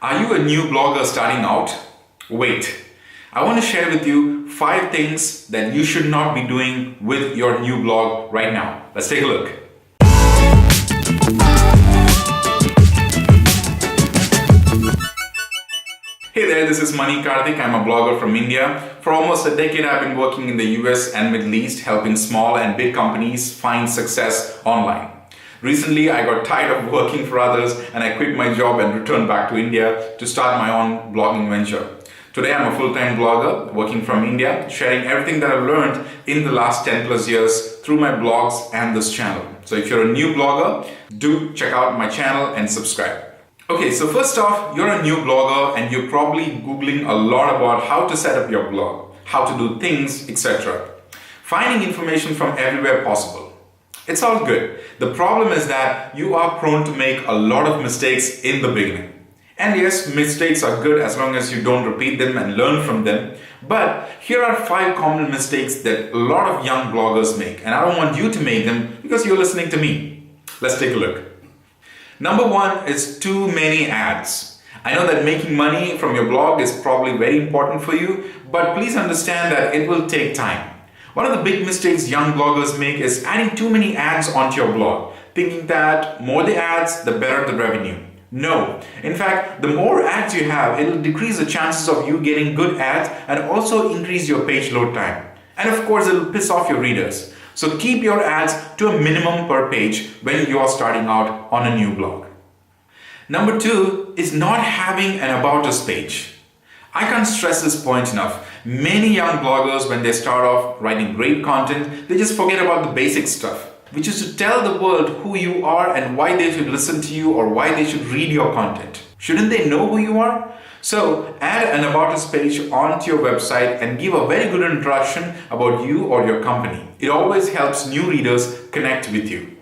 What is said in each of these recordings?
Are you a new blogger starting out? Wait, I want to share with you 5 things that you should not be doing with your new blog right now. Let's take a look. Hey there, this is Mani Karthik. I'm a blogger from India. For almost a decade, I've been working in the US and Middle East, helping small and big companies find success online. Recently, I got tired of working for others and I quit my job and returned back to India to start my own blogging venture. Today, I'm a full-time blogger working from India, sharing everything that I've learned in the last 10 plus years through my blogs and this channel. So if you're a new blogger, do check out my channel and subscribe. Okay, so first off, you're a new blogger and you're probably Googling a lot about how to set up your blog, how to do things, etc. Finding information from everywhere possible. It's all good. The problem is that you are prone to make a lot of mistakes in the beginning. And yes, mistakes are good as long as you don't repeat them and learn from them. But here are 5 common mistakes that a lot of young bloggers make. And I don't want you to make them because you're listening to me. Let's take a look. Number 1 is too many ads. I know that making money from your blog is probably very important for you, but please understand that it will take time. One of the big mistakes young bloggers make is adding too many ads onto your blog, thinking that more the ads, the better the revenue. No. In fact, the more ads you have, it will decrease the chances of you getting good ads and also increase your page load time. And of course, it will piss off your readers. So keep your ads to a minimum per page when you are starting out on a new blog. Number 2 is not having an About Us page. I can't stress this point enough. Many young bloggers, when they start off writing great content, they just forget about the basic stuff, which is to tell the world who you are and why they should listen to you or why they should read your content. Shouldn't they know who you are? So add an About Us page onto your website and give a very good introduction about you or your company. It always helps new readers connect with you.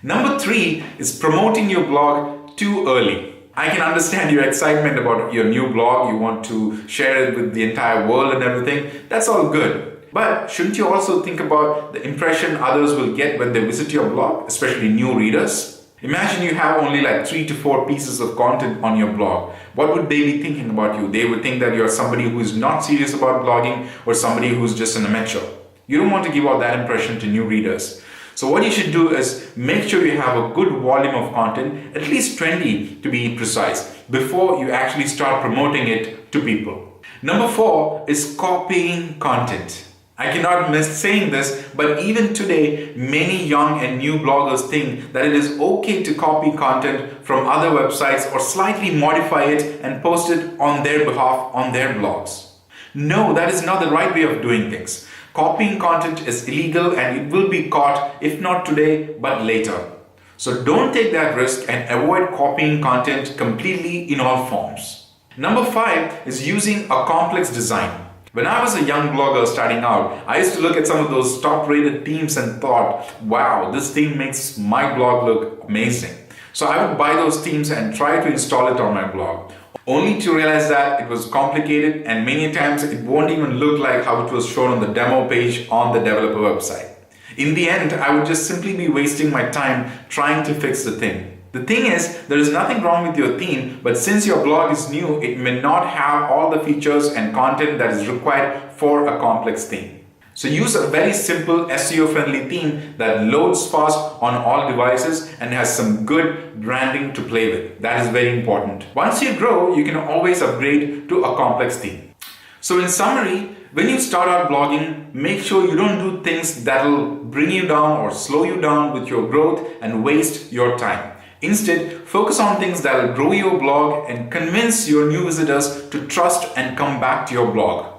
Number 3 is promoting your blog too early. I can understand your excitement about your new blog. You want to share it with the entire world and everything. That's all good. But shouldn't you also think about the impression others will get when they visit your blog, especially new readers? Imagine you have only like 3 to 4 pieces of content on your blog. What would they be thinking about you? They would think that you're somebody who is not serious about blogging or somebody who's just an amateur. You don't want to give out that impression to new readers. So what you should do is make sure you have a good volume of content, at least 20 to be precise, before you actually start promoting it to people. Number 4 is copying content. I cannot miss saying this, but even today, many young and new bloggers think that it is okay to copy content from other websites or slightly modify it and post it on their behalf on their blogs. No, that is not the right way of doing things. Copying content is illegal and it will be caught, if not today, but later. So don't take that risk and avoid copying content completely in all forms. Number 5 is using a complex design. When I was a young blogger starting out, I used to look at some of those top-rated themes and thought, wow, this theme makes my blog look amazing. So I would buy those themes and try to install it on my blog, only to realize that it was complicated and many times it won't even look like how it was shown on the demo page on the developer website. In the end, I would just simply be wasting my time trying to fix the thing. The thing is, there is nothing wrong with your theme, but since your blog is new, it may not have all the features and content that is required for a complex theme. So use a very simple SEO-friendly theme that loads fast on all devices and has some good branding to play with. That is very important. Once you grow, you can always upgrade to a complex theme. So in summary, when you start out blogging, make sure you don't do things that will bring you down or slow you down with your growth and waste your time. Instead, focus on things that will grow your blog and convince your new visitors to trust and come back to your blog.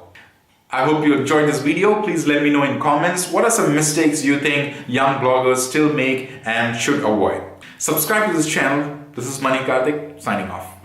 I hope you enjoyed this video. Please let me know in comments what are some mistakes you think young bloggers still make and should avoid. Subscribe to this channel. This is Mani Karthik signing off.